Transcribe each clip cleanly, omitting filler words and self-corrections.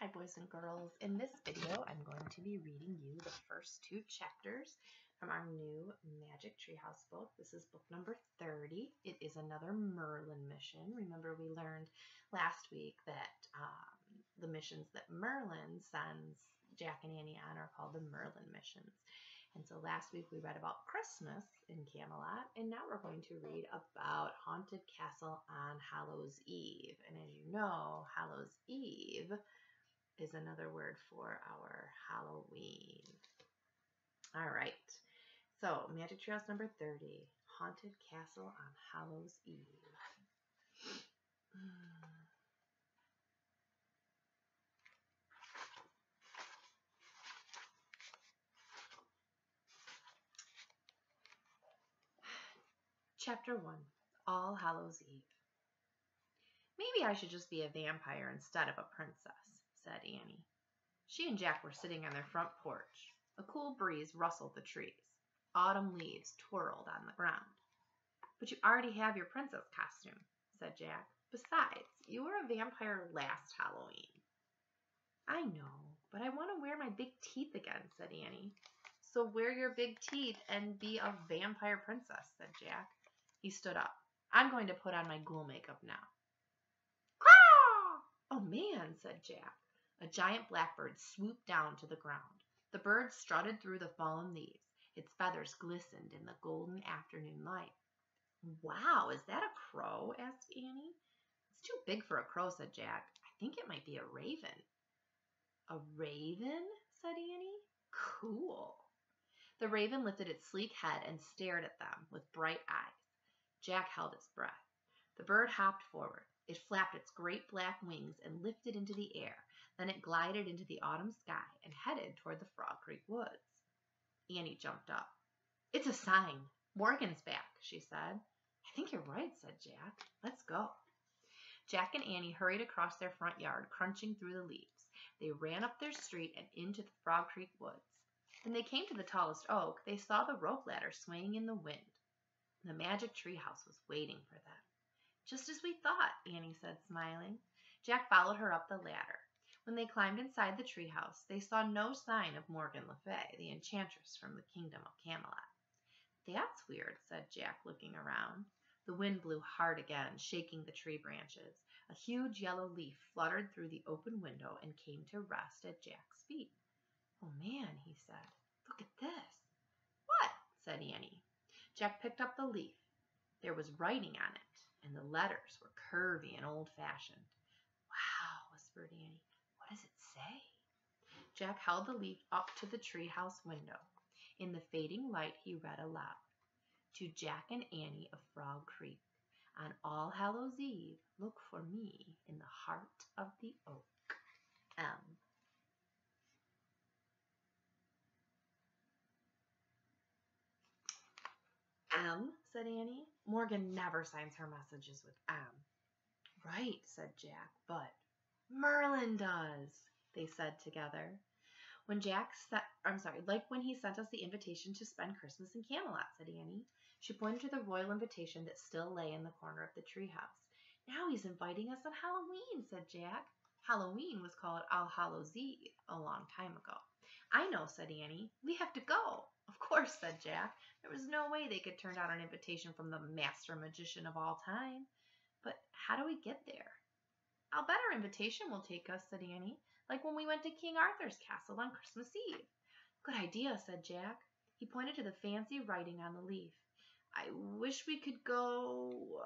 Hi boys and girls. In this video I'm going to be reading you the first two chapters from our new Magic Treehouse book. This is book number 30. It is another Merlin mission. Remember we learned last week that the missions that Merlin sends Jack and Annie on are called the Merlin missions. And so last week we read about Christmas in Camelot, and now we're going to read about Haunted Castle on Hallows Eve. And as you know, Hallows Eve is another word for our Halloween. All right, so Magic Treehouse number 30, Haunted Castle on Hallows Eve. Chapter 1, All Hallows Eve. Maybe I should just be a vampire instead of a princess, said Annie. She and Jack were sitting on their front porch. A cool breeze rustled the trees. Autumn leaves twirled on the ground. But you already have your princess costume, said Jack. Besides, you were a vampire last Halloween. I know, but I want to wear my big teeth again, said Annie. So wear your big teeth and be a vampire princess, said Jack. He stood up. I'm going to put on my ghoul makeup now. Caw! Oh man, said Jack. A giant blackbird swooped down to the ground. The bird strutted through the fallen leaves. Its feathers glistened in the golden afternoon light. Wow, is that a crow? Asked Annie. It's too big for a crow, said Jack. I think it might be a raven. A raven? Said Annie. Cool. The raven lifted its sleek head and stared at them with bright eyes. Jack held his breath. The bird hopped forward. It flapped its great black wings and lifted into the air. Then it glided into the autumn sky and headed toward the Frog Creek woods. Annie jumped up. It's a sign. Morgan's back, she said. I think you're right, said Jack. Let's go. Jack and Annie hurried across their front yard, crunching through the leaves. They ran up their street and into the Frog Creek woods. When they came to the tallest oak, they saw the rope ladder swaying in the wind. The Magic Treehouse was waiting for them. Just as we thought, Annie said, smiling. Jack followed her up the ladder. When they climbed inside the treehouse, they saw no sign of Morgan Le Fay, the enchantress from the kingdom of Camelot. That's weird, said Jack, looking around. The wind blew hard again, shaking the tree branches. A huge yellow leaf fluttered through the open window and came to rest at Jack's feet. Oh man, he said. Look at this. What? Said Annie. Jack picked up the leaf. There was writing on it, and the letters were curvy and old-fashioned. Wow, whispered Annie. What does it say? Jack held the leaf up to the treehouse window. In the fading light, he read aloud. To Jack and Annie of Frog Creek, on All Hallows Eve, look for me in the heart of the oak. M. M, said Annie. Morgan never signs her messages with M. Right, said Jack, but Merlin does, they said together. When like when he sent us the invitation to spend Christmas in Camelot, said Annie. She pointed to the royal invitation that still lay in the corner of the treehouse. Now he's inviting us on Halloween, said Jack. Halloween was called All Hallows Eve a long time ago. I know, said Annie. We have to go. Of course, said Jack. There was no way they could turn down an invitation from the master magician of all time. But how do we get there? I'll bet our invitation will take us, said Annie, like when we went to King Arthur's castle on Christmas Eve. Good idea, said Jack. He pointed to the fancy writing on the leaf. I wish we could go,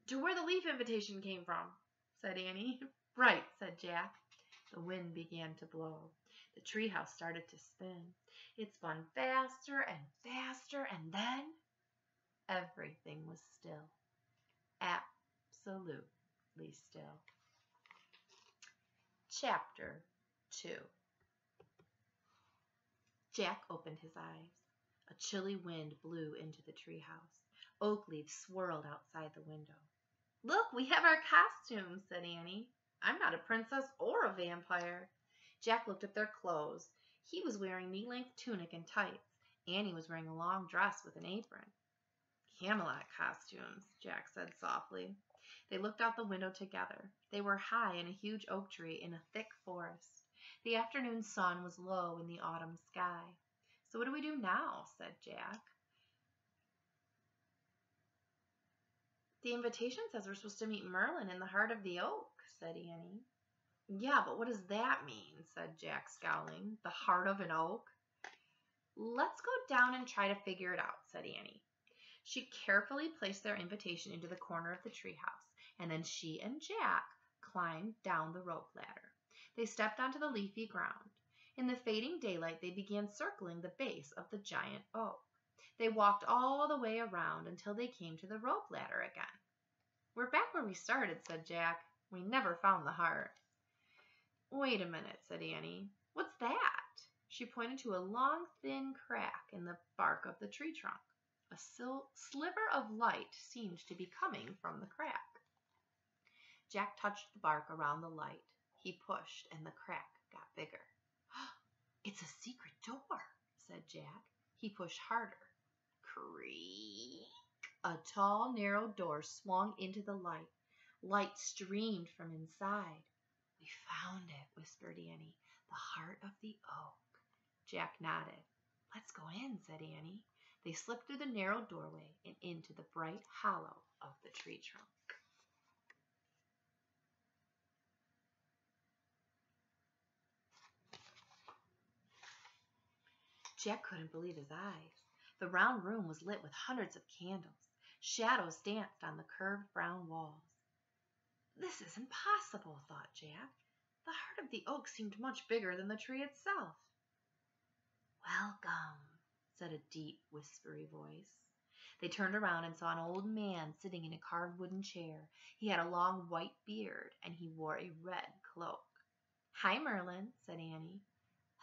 to where the leaf invitation came from, said Annie. Right, said Jack. The wind began to blow. The treehouse started to spin. It spun faster and faster, and then everything was still. Absolutely still. Chapter 2. Jack opened his eyes. A chilly wind blew into the treehouse. Oak leaves swirled outside the window. Look, we have our costumes, said Annie. I'm not a princess or a vampire. Jack looked at their clothes. He was wearing knee-length tunic and tights. Annie was wearing a long dress with an apron. Camelot costumes, Jack said softly. They looked out the window together. They were high in a huge oak tree in a thick forest. The afternoon sun was low in the autumn sky. "So what do we do now?" said Jack. "The invitation says we're supposed to meet Merlin in the heart of the oak," said Annie. "Yeah, but what does that mean?" said Jack, scowling. "The heart of an oak?" "Let's go down and try to figure it out," said Annie. She carefully placed their invitation into the corner of the treehouse, and then she and Jack climbed down the rope ladder. They stepped onto the leafy ground. In the fading daylight, they began circling the base of the giant oak. They walked all the way around until they came to the rope ladder again. "We're back where we started," said Jack. "We never found the heart." "Wait a minute," said Annie. "What's that?" She pointed to a long, thin crack in the bark of the tree trunk. A sliver of light seemed to be coming from the crack. Jack touched the bark around the light. He pushed, and the crack got bigger. "It's a secret door," said Jack. He pushed harder. Creak! A tall, narrow door swung into the light. Light streamed from inside. "We found it," whispered Annie. "The heart of the oak." Jack nodded. "Let's go in," said Annie. They slipped through the narrow doorway and into the bright hollow of the tree trunk. Jack couldn't believe his eyes. The round room was lit with hundreds of candles. Shadows danced on the curved brown walls. "This is impossible," thought Jack. The heart of the oak seemed much bigger than the tree itself. "Welcome," said a deep, whispery voice. They turned around and saw an old man sitting in a carved wooden chair. He had a long white beard, and he wore a red cloak. "Hi, Merlin," said Annie.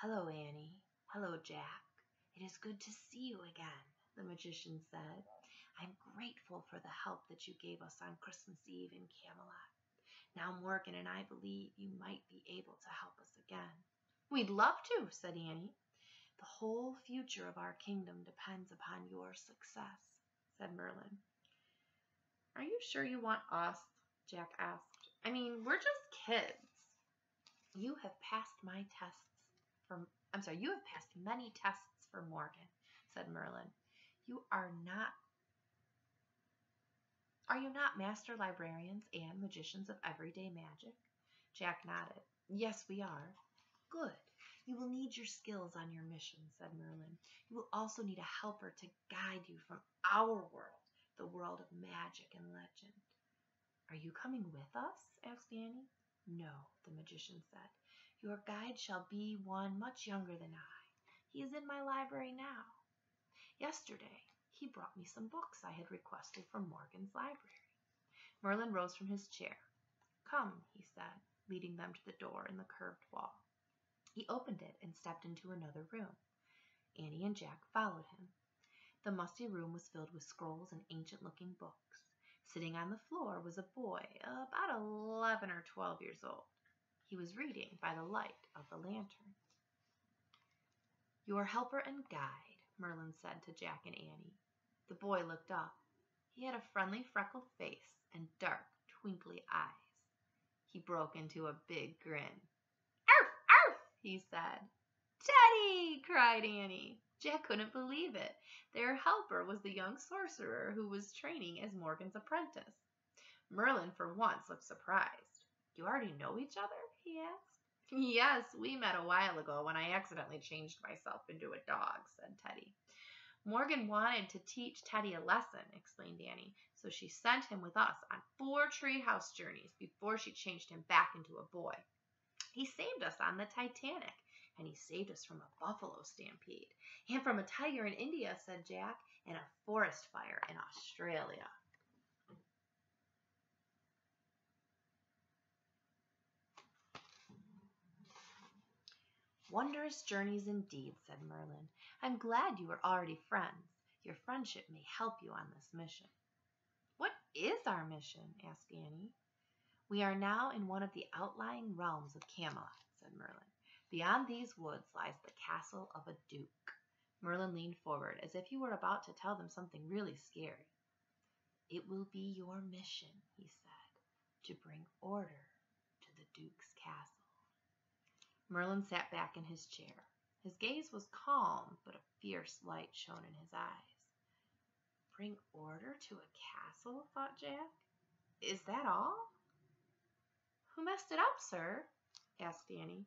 "Hello, Annie. Hello, Jack. It is good to see you again," the magician said. "I'm grateful for the help that you gave us on Christmas Eve in Camelot. Now Morgan and I believe you might be able to help us again." "We'd love to," said Annie. "The whole future of our kingdom depends upon your success," said Merlin. "Are you sure you want us?" Jack asked. "I mean, we're just kids." You have passed many tests for Morgan," said Merlin. Are you not master librarians and magicians of everyday magic?" Jack nodded. "Yes, we are." "Good. You will need your skills on your mission," said Merlin. "You will also need a helper to guide you from our world, the world of magic and legend." "Are you coming with us?" asked Annie. "No," the magician said. "Your guide shall be one much younger than I. He is in my library now. Yesterday, he brought me some books I had requested from Morgan's library." Merlin rose from his chair. "Come," he said, leading them to the door in the curved wall. He opened it and stepped into another room. Annie and Jack followed him. The musty room was filled with scrolls and ancient-looking books. Sitting on the floor was a boy about 11 or 12 years old. He was reading by the light of the lantern. "Your helper and guide," Merlin said to Jack and Annie. The boy looked up. He had a friendly freckled face and dark, twinkly eyes. He broke into a big grin. "Arf, arf," he said. "Teddy!" cried Annie. Jack couldn't believe it. Their helper was the young sorcerer who was training as Morgan's apprentice. Merlin, for once, looked surprised. "You already know each other?" he asked. "Yes, we met a while ago when I accidentally changed myself into a dog," said Teddy. "Morgan wanted to teach Teddy a lesson," explained Annie, "so she sent him with us on 4 treehouse journeys before she changed him back into a boy. He saved us on the Titanic, and he saved us from a buffalo stampede, and from a tiger in India," said Jack, "and a forest fire in Australia." "Wondrous journeys indeed," said Merlin. "I'm glad you are already friends. Your friendship may help you on this mission." "What is our mission?" asked Annie. "We are now in one of the outlying realms of Camelot," said Merlin. "Beyond these woods lies the castle of a duke." Merlin leaned forward as if he were about to tell them something really scary. "It will be your mission," he said. to bring order to the Duke's castle. Merlin sat back in his chair. His gaze was calm, but a fierce light shone in his eyes. Bring order to a castle, thought Jack. Is that all? Who messed it up, sir? Asked Annie.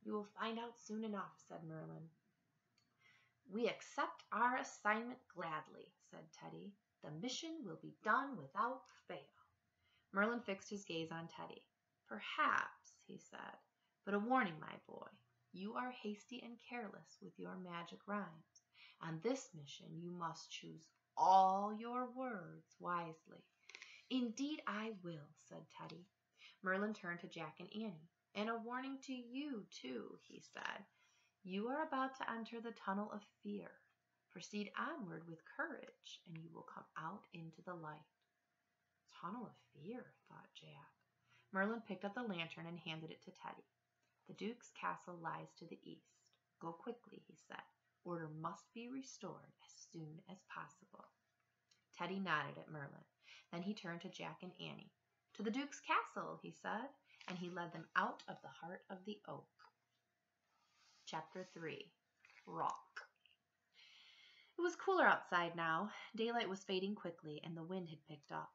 You will find out soon enough, said Merlin. We accept our assignment gladly, said Teddy. The mission will be done without fail. Merlin fixed his gaze on Teddy. Perhaps, he said, but a warning, my boy. You are hasty and careless with your magic rhymes. On this mission, you must choose all your words wisely. Indeed I will, said Teddy. Merlin turned to Jack and Annie. And a warning to you, too, he said. You are about to enter the tunnel of fear. Proceed onward with courage, and you will come out into the light. Tunnel of fear, thought Jack. Merlin picked up the lantern and handed it to Teddy. The Duke's castle lies to the east. Go quickly, he said. Order must be restored as soon as possible. Teddy nodded at Merlin. Then he turned to Jack and Annie. To the Duke's castle, he said, and he led them out of the heart of the oak. Chapter 3. Rock. It was cooler outside now. Daylight was fading quickly, and the wind had picked up.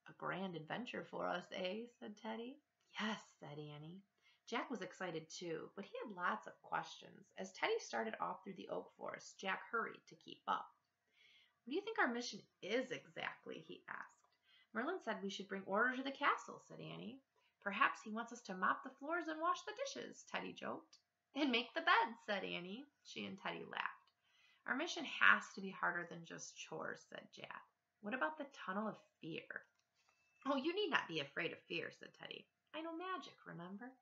A grand adventure for us, eh? Said Teddy. Yes, said Annie. Jack was excited too, but he had lots of questions. As Teddy started off through the oak forest, Jack hurried to keep up. What do you think our mission is exactly? He asked. Merlin said we should bring order to the castle, said Annie. Perhaps he wants us to mop the floors and wash the dishes, Teddy joked. And make the beds, said Annie. She and Teddy laughed. Our mission has to be harder than just chores, said Jack. What about the tunnel of fear? Oh, you need not be afraid of fear, said Teddy. I know magic, remember?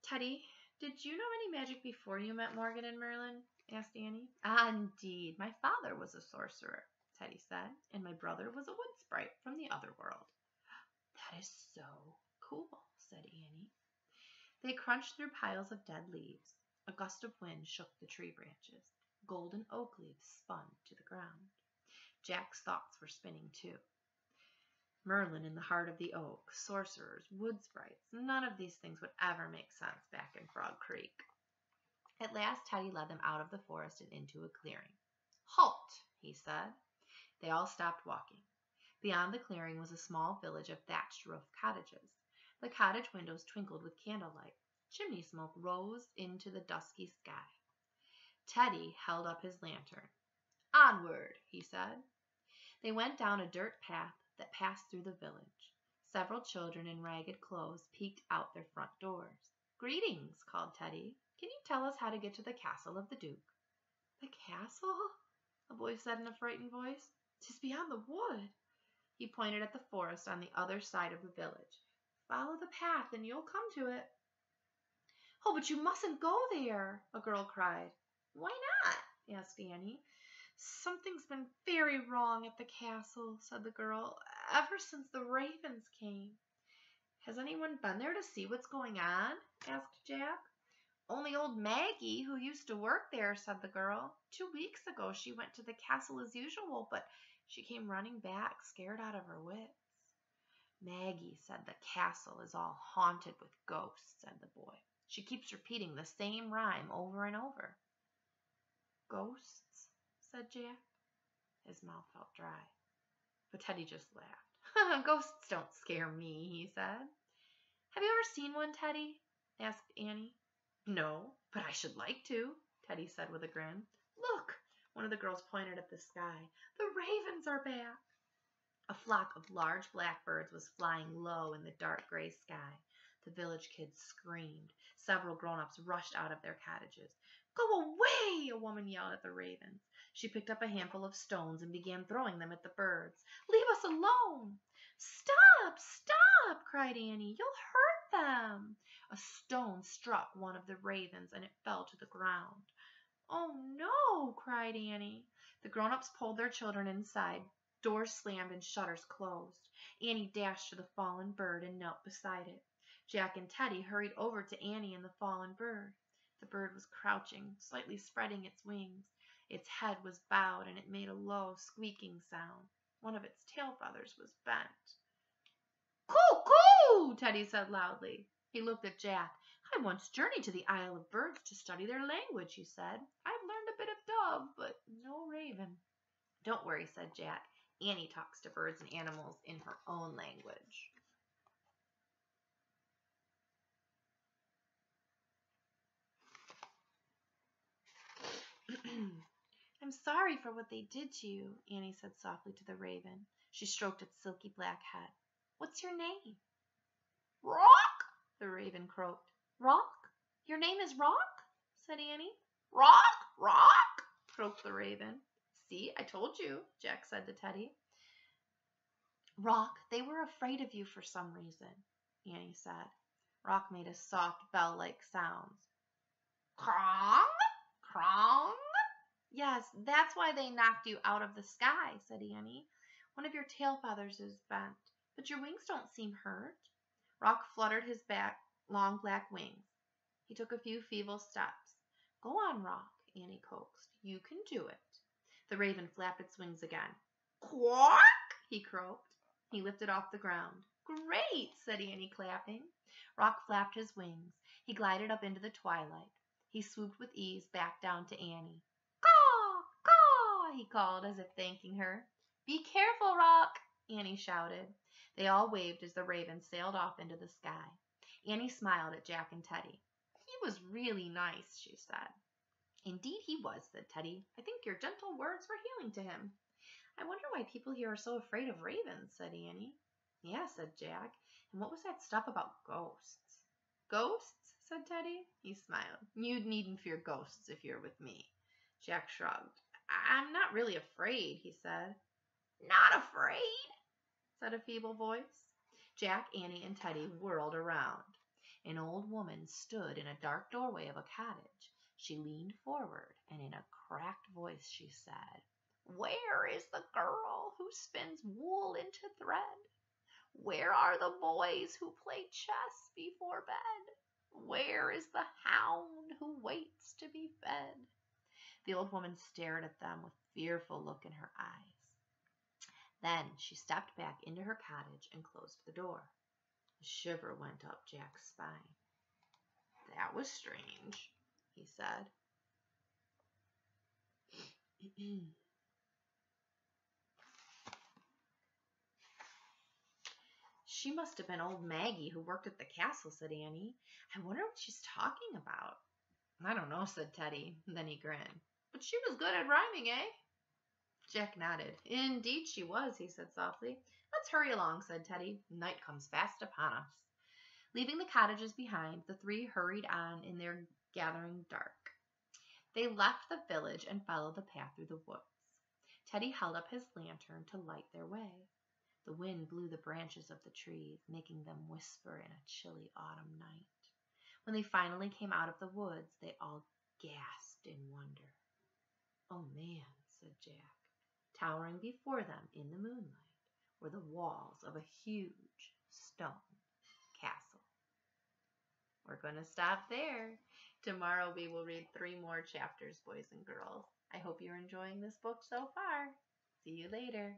Teddy, did you know any magic before you met Morgan and Merlin? Asked Annie. Ah, indeed. My father was a sorcerer, Teddy said, and my brother was a wood sprite from the other world. That is so cool, said Annie. They crunched through piles of dead leaves. A gust of wind shook the tree branches. Golden oak leaves spun to the ground. Jack's thoughts were spinning too. Merlin in the heart of the oak, sorcerers, wood sprites, none of these things would ever make sense back in Frog Creek. At last Teddy led them out of the forest and into a clearing. Halt, he said. They all stopped walking. Beyond the clearing was a small village of thatched-roofed cottages. The cottage windows twinkled with candlelight. Chimney smoke rose into the dusky sky. Teddy held up his lantern. Onward, he said. They went down a dirt path that passed through the village. Several children in ragged clothes peeked out their front doors. Greetings, called Teddy. Can you tell us how to get to the castle of the Duke? The castle? A boy said in a frightened voice. 'Tis beyond the wood. He pointed at the forest on the other side of the village. Follow the path and you'll come to it. Oh, but you mustn't go there, a girl cried. Why not? Asked Annie. Something's been very wrong at the castle, said the girl, ever since the ravens came. Has anyone been there to see what's going on? Asked Jack. Only old Maggie, who used to work there, said the girl. 2 weeks ago she went to the castle as usual, but she came running back, scared out of her wits. Maggie said the castle is all haunted with ghosts, said the boy. She keeps repeating the same rhyme over and over. Ghosts, said Jack. His mouth felt dry. But Teddy just laughed. Ghosts don't scare me, he said. Have you ever seen one, Teddy? Asked Annie. No, but I should like to, Teddy said with a grin. Look, one of the girls pointed at the sky. The ravens are back. A flock of large blackbirds was flying low in the dark gray sky. The village kids screamed. Several grown-ups rushed out of their cottages. Go away, a woman yelled at the ravens. She picked up a handful of stones and began throwing them at the birds. Leave us alone. Stop, stop, cried Annie. You'll hurt them. A stone struck one of the ravens and it fell to the ground. Oh no, cried Annie. The grown-ups pulled their children inside. Doors slammed and shutters closed. Annie dashed to the fallen bird and knelt beside it. Jack and Teddy hurried over to Annie and the fallen bird. The bird was crouching, slightly spreading its wings. Its head was bowed and it made a low, squeaking sound. One of its tail feathers was bent. Coo, "Coo!" Teddy said loudly. He looked at Jack. "I once journeyed to the Isle of Birds to study their language," he said. "I've learned a bit of dove, but no raven." "Don't worry," said Jack. "Annie talks to birds and animals in her own language." "I'm sorry for what they did to you," Annie said softly to the raven. She stroked its silky black head. "What's your name?" "Rock," the raven croaked. "Rock? Your name is Rock?" said Annie. "Rock, Rock," croaked the raven. "See, I told you," Jack said to Teddy. "Rock, they were afraid of you for some reason," Annie said. Rock made a soft bell-like sound. "Crong, crong." "Yes, that's why they knocked you out of the sky," said Annie. "One of your tail feathers is bent, but your wings don't seem hurt." Rock fluttered his back, long black wings. He took a few feeble steps. "Go on, Rock," Annie coaxed. "You can do it." The raven flapped its wings again. "Quack!" he croaked. He lifted off the ground. "Great!" said Annie, clapping. Rock flapped his wings. He glided up into the twilight. He swooped with ease back down to Annie. "Caw! Caw!" he called, as if thanking her. "Be careful, Rock!" Annie shouted. They all waved as the raven sailed off into the sky. Annie smiled at Jack and Teddy. "He was really nice," she said. "Indeed he was," said Teddy. "I think your gentle words were healing to him." "I wonder why people here are so afraid of ravens," said Annie. "Yeah," said Jack. "And what was that stuff about ghosts?" "Ghosts?" said Teddy. He smiled. "You needn't fear ghosts if you're with me." Jack shrugged. "I'm not really afraid," he said. "Not afraid?" said a feeble voice. Jack, Annie, and Teddy whirled around. An old woman stood in a dark doorway of a cottage. She leaned forward, and in a cracked voice she said, "Where is the girl who spins wool into thread? Where are the boys who play chess before bed? Where is the hound who waits to be fed?" The old woman stared at them with a fearful look in her eyes. Then she stepped back into her cottage and closed the door. A shiver went up Jack's spine. "That was strange," he said. "She must have been old Maggie who worked at the castle," said Annie. "I wonder what she's talking about." "I don't know," said Teddy. Then he grinned. "But she was good at rhyming, eh?" Jack nodded. "Indeed she was," he said softly. "Let's hurry along," said Teddy. "Night comes fast upon us." Leaving the cottages behind, the three hurried on in their gathering dark. They left the village and followed the path through the woods. Teddy held up his lantern to light their way. The wind blew the branches of the trees, making them whisper in a chilly autumn night. When they finally came out of the woods, they all gasped in wonder. "Oh, man," said Jack. Towering before them in the moonlight were the walls of a huge stone castle. We're going to stop there. Tomorrow we will read 3 more chapters, boys and girls. I hope you're enjoying this book so far. See you later.